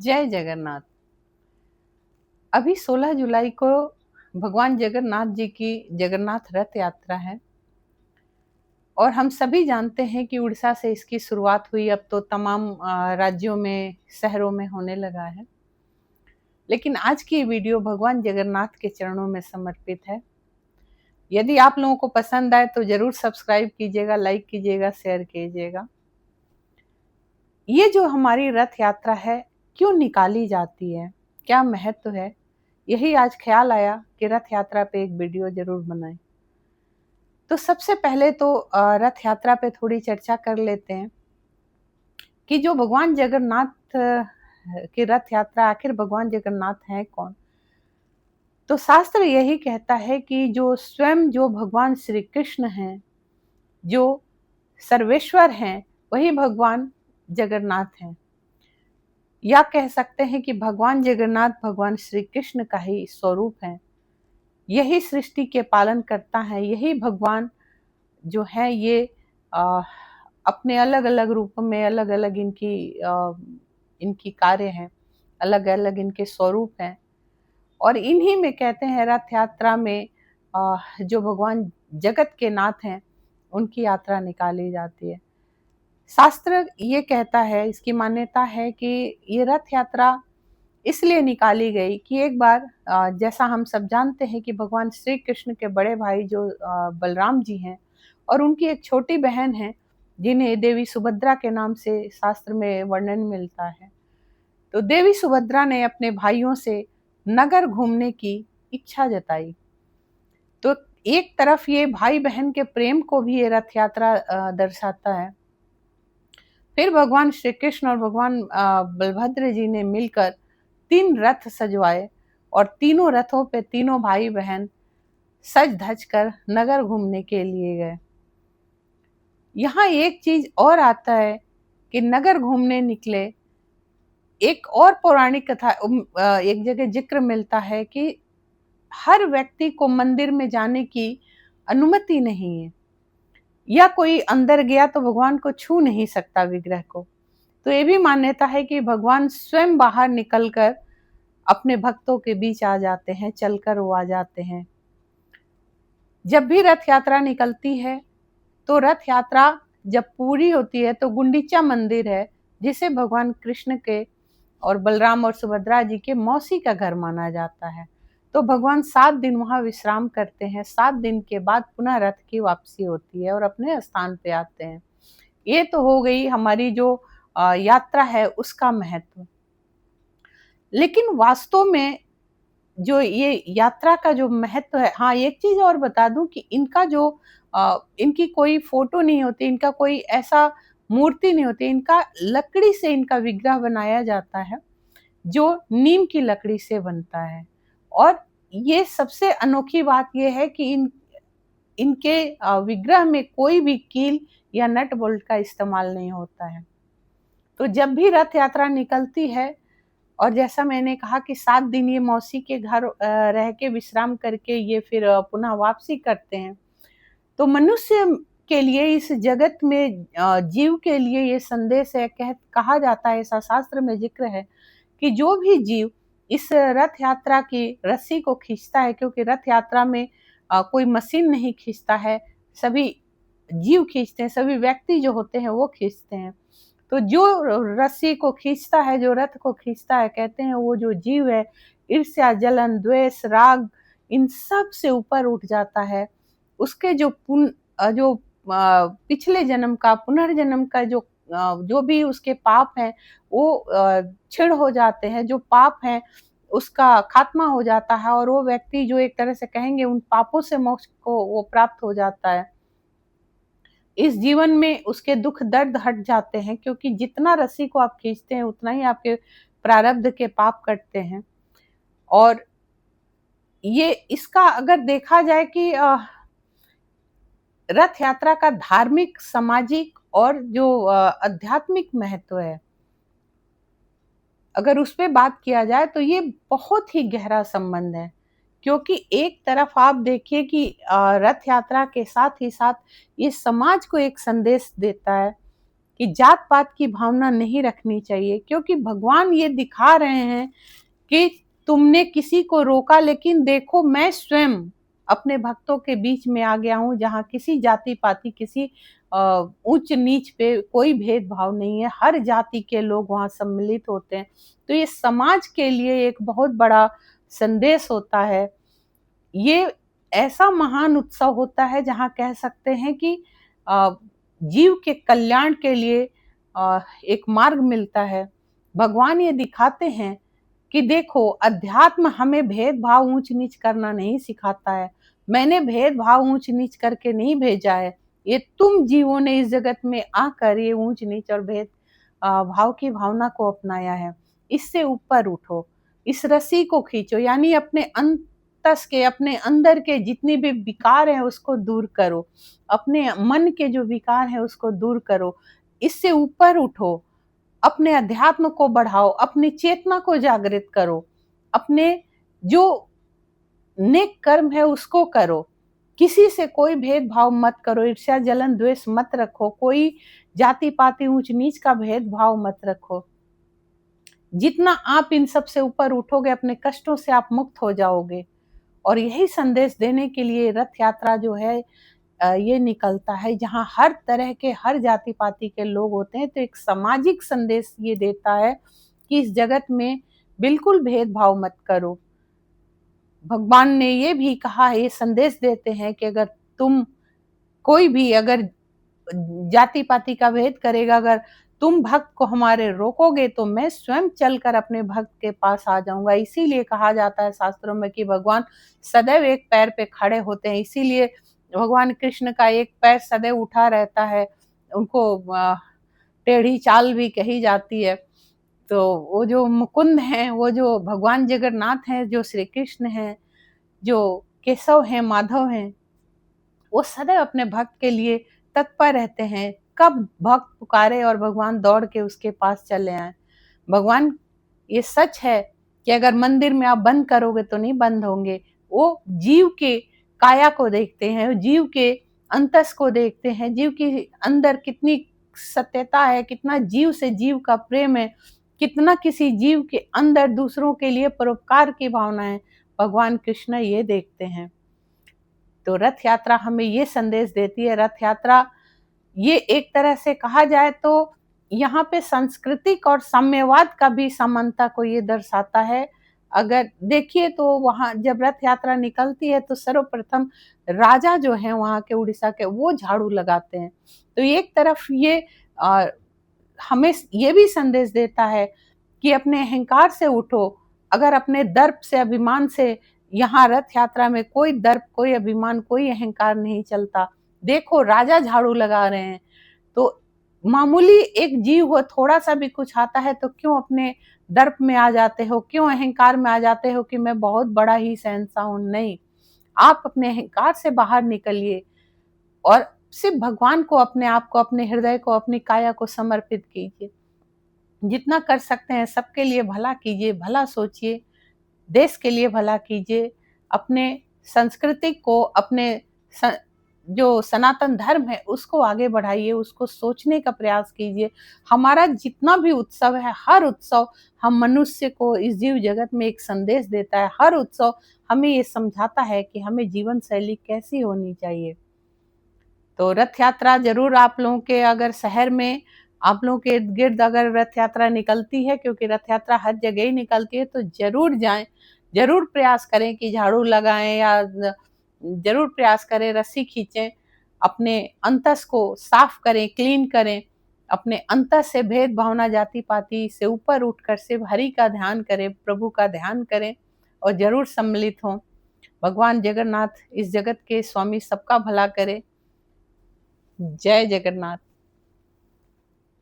जय जगन्नाथ। अभी 16 जुलाई को भगवान जगन्नाथ जी की जगन्नाथ रथ यात्रा है और हम सभी जानते हैं कि उड़ीसा से इसकी शुरुआत हुई। अब तो तमाम राज्यों में, शहरों में होने लगा है। लेकिन आज की वीडियो भगवान जगन्नाथ के चरणों में समर्पित है। यदि आप लोगों को पसंद आए तो जरूर सब्सक्राइब कीजिएगा, लाइक कीजिएगा, शेयर कीजिएगा। ये जो हमारी रथ यात्रा है, क्यों निकाली जाती है, क्या महत्व है, यही आज ख्याल आया कि रथ यात्रा पे एक वीडियो जरूर बनाएं। तो सबसे पहले तो रथ यात्रा पे थोड़ी चर्चा कर लेते हैं कि जो भगवान जगन्नाथ की रथ यात्रा, आखिर भगवान जगन्नाथ हैं कौन। तो शास्त्र यही कहता है कि जो स्वयं जो भगवान श्री कृष्ण हैं, जो सर्वेश्वर हैं, वही भगवान जगन्नाथ हैं। या कह सकते हैं कि भगवान जगन्नाथ भगवान श्री कृष्ण का ही स्वरूप है। यही सृष्टि के पालन करता है। यही भगवान जो है ये अपने अलग अलग रूप में, अलग अलग इनकी कार्य हैं, अलग अलग इनके स्वरूप हैं। और इन्हीं में कहते हैं रथ यात्रा में जो भगवान जगत के नाथ हैं, उनकी यात्रा निकाली जाती है। शास्त्र ये कहता है, इसकी मान्यता है कि ये रथ यात्रा इसलिए निकाली गई कि एक बार जैसा हम सब जानते हैं कि भगवान श्री कृष्ण के बड़े भाई जो बलराम जी हैं, और उनकी एक छोटी बहन है जिन्हें देवी सुभद्रा के नाम से शास्त्र में वर्णन मिलता है। तो देवी सुभद्रा ने अपने भाइयों से नगर घूमने की इच्छा जताई। तो एक तरफ ये भाई बहन के प्रेम को भी ये रथ यात्रा दर्शाता है। फिर भगवान श्री कृष्ण और भगवान बलभद्र जी ने मिलकर 3 रथ सजवाए और तीनों रथों पे तीनों भाई बहन सज धज कर नगर घूमने के लिए गए। यहाँ एक चीज और आता है कि नगर घूमने निकले। एक और पौराणिक कथा एक जगह जिक्र मिलता है कि हर व्यक्ति को मंदिर में जाने की अनुमति नहीं है, या कोई अंदर गया तो भगवान को छू नहीं सकता, विग्रह को। तो ये भी मान्यता है कि भगवान स्वयं बाहर निकलकर अपने भक्तों के बीच आ जाते हैं, चलकर वो आ जाते हैं। जब भी रथ यात्रा निकलती है तो रथ यात्रा जब पूरी होती है तो गुंडीचा मंदिर है, जिसे भगवान कृष्ण के और बलराम और सुभद्रा जी के मौसी का घर माना जाता है। तो भगवान 7 दिन वहां विश्राम करते हैं। 7 दिन के बाद पुनः रथ की वापसी होती है और अपने स्थान पे आते हैं। ये तो हो गई हमारी जो यात्रा है उसका महत्व। लेकिन वास्तव में जो ये यात्रा का जो महत्व है, हाँ एक चीज और बता दूं कि इनका जो इनकी कोई फोटो नहीं होती, इनका कोई ऐसा मूर्ति नहीं होती। इनका लकड़ी से इनका विग्रह बनाया जाता है, जो नीम की लकड़ी से बनता है। और ये सबसे अनोखी बात ये है कि इनके विग्रह में कोई भी कील या नट बोल्ट का इस्तेमाल नहीं होता है। तो जब भी रथ यात्रा निकलती है, और जैसा मैंने कहा कि 7 दिन ये मौसी के घर रह के विश्राम करके ये फिर पुनः वापसी करते हैं। तो मनुष्य के लिए, इस जगत में जीव के लिए ये संदेश है। कहा जाता है, ऐसा शास्त्र में जिक्र है कि जो भी जीव इस रथ यात्रा की रस्सी को खींचता है, क्योंकि रथ यात्रा में कोई मशीन नहीं खींचता है, सभी जीव खींचते हैं, सभी व्यक्ति जो होते हैं वो खींचते हैं। तो जो रस्सी को खींचता है, जो रथ को खींचता है, कहते हैं वो जो जीव है, ईर्ष्या, जलन, द्वेष, राग, इन सब से ऊपर उठ जाता है। उसके जो पिछले जन्म का, पुनर्जन्म का जो भी उसके पाप हैं वो क्षीण हो जाते हैं। जो पाप हैं उसका खात्मा हो जाता है, और वो व्यक्ति जो एक तरह से कहेंगे उन पापों से मोक्ष को वो प्राप्त हो जाता है। इस जीवन में उसके दुख दर्द हट जाते हैं, क्योंकि जितना रस्सी को आप खींचते हैं उतना ही आपके प्रारब्ध के पाप कटते हैं। और ये इसका अगर देखा जाए कि रथ यात्रा का धार्मिक, सामाजिक और जो आध्यात्मिक महत्व है, अगर उस पे बात किया जाए तो ये बहुत ही गहरा संबंध है। क्योंकि एक तरफ आप देखिए कि रथ यात्रा के साथ ही साथ ये समाज को एक संदेश देता है कि जात पात की भावना नहीं रखनी चाहिए, क्योंकि भगवान ये दिखा रहे हैं कि तुमने किसी को रोका, लेकिन देखो मैं स्वयं अपने भक्तों के बीच में आ गया हूँ, जहाँ किसी जाति पाति, किसी ऊंच नीच पे कोई भेदभाव नहीं है, हर जाति के लोग वहाँ सम्मिलित होते हैं। तो ये समाज के लिए एक बहुत बड़ा संदेश होता है। ये ऐसा महान उत्सव होता है जहाँ कह सकते हैं कि जीव के कल्याण के लिए एक मार्ग मिलता है। भगवान ये दिखाते हैं कि देखो, अध्यात्म हमें भेदभाव ऊंच नीच करना नहीं सिखाता है। मैंने भेदभाव ऊंच नीच करके नहीं भेजा है, ये तुम जीवों ने इस जगत में आकर ये ऊंच नीच और भेद भाव की भावना को अपनाया है। इससे ऊपर उठो, इस रस्सी को खींचो, यानी अपने अंतस के, अपने अंदर के जितनी भी विकार हैं उसको दूर करो, अपने मन के जो विकार हैं उसको दूर करो, इससे ऊपर उठो, अपने अध्यात्म को बढ़ाओ, अपनी चेतना को जागृत करो, अपने जो नेक कर्म है उसको करो, किसी से कोई भेदभाव मत करो, ईर्ष्या जलन द्वेष मत रखो, कोई जाति पाति ऊंच नीच का भेदभाव मत रखो। जितना आप इन सब से ऊपर उठोगे, अपने कष्टों से आप मुक्त हो जाओगे। और यही संदेश देने के लिए रथ यात्रा जो है ये निकलता है, जहाँ हर तरह के, हर जाति पाति के लोग होते हैं। तो एक सामाजिक संदेश ये देता है कि इस जगत में बिल्कुल भेदभाव मत करो। भगवान ने ये भी कहा है, ये संदेश देते हैं कि अगर तुम कोई भी अगर जाति पाति का भेद करेगा, अगर तुम भक्त को हमारे रोकोगे तो मैं स्वयं चलकर अपने भक्त के पास आ जाऊंगा। इसीलिए कहा जाता है शास्त्रों में कि भगवान सदैव एक पैर पे खड़े होते हैं, इसीलिए भगवान कृष्ण का एक पैर सदैव उठा रहता है, उनको टेढ़ी चाल भी कही जाती है। तो वो जो मुकुंद हैं, वो जो भगवान जगन्नाथ हैं, जो श्री कृष्ण हैं, जो केशव हैं, माधव हैं, वो सदैव अपने भक्त के लिए तत्पर रहते हैं। कब भक्त पुकारे और भगवान दौड़ के उसके पास चले आए। भगवान, ये सच है कि अगर मंदिर में आप बंद करोगे तो नहीं बंद होंगे। वो जीव के काया को देखते हैं, जीव के अंतस को देखते हैं, जीव के अंदर कितनी सत्यता है, कितना जीव से जीव का प्रेम है, कितना किसी जीव के अंदर दूसरों के लिए परोपकार की भावना है, भगवान कृष्ण ये देखते हैं। तो रथ यात्रा हमें ये संदेश देती है। रथ यात्रा ये एक तरह से कहा जाए तो यहाँ पे सांस्कृतिक और साम्यवाद का भी समानता को ये दर्शाता है। अगर देखिए तो वहाँ जब रथ यात्रा निकलती है तो सर्वप्रथम राजा जो है वहाँ के, उड़ीसा के, वो झाड़ू लगाते हैं। तो एक तरफ ये हमें ये भी संदेश देता है कि अपने अहंकार से उठो। अगर अपने दर्प से, अभिमान से, यहाँ रथ यात्रा में कोई दर्प, कोई अभिमान, कोई अहंकार नहीं चलता। देखो, राजा झाड़ू लगा रहे हैं, तो मामूली एक जीव हो, थोड़ा सा भी कुछ आता है तो क्यों अपने दर्प में आ जाते हो, क्यों अहंकार में आ जाते हो कि मैं बहुत बड़ा ही शहंशाह हूं। नहीं, आप अपने अहंकार से बाहर निकलिए और सिर्फ भगवान को, अपने आप को, अपने हृदय को, अपनी काया को समर्पित कीजिए। जितना कर सकते हैं सबके लिए भला कीजिए, भला सोचिए, देश के लिए भला कीजिए, अपने संस्कृति को, अपने जो सनातन धर्म है उसको आगे बढ़ाइए, उसको सोचने का प्रयास कीजिए। हमारा जितना भी उत्सव है, हर उत्सव हम मनुष्य को इस जीव जगत में एक संदेश देता है। हर उत्सव हमें ये समझाता है कि हमें जीवन शैली कैसी होनी चाहिए। तो रथ यात्रा जरूर आप लोगों के, अगर शहर में आप लोगों के इर्द गिर्द अगर रथ यात्रा निकलती है, क्योंकि रथ यात्रा हर जगह ही निकलती है, तो जरूर जाएं, जरूर प्रयास करें कि झाड़ू लगाएं, या जरूर प्रयास करें, रस्सी खींचें, अपने अंतस को साफ करें, क्लीन करें, अपने अंतस से भेद भावना, जाति पाति से ऊपर उठकर सिर्फ हरि का ध्यान करें, प्रभु का ध्यान करें और जरूर सम्मिलित हों। भगवान जगन्नाथ इस जगत के स्वामी सबका भला करे। जय जगन्नाथ।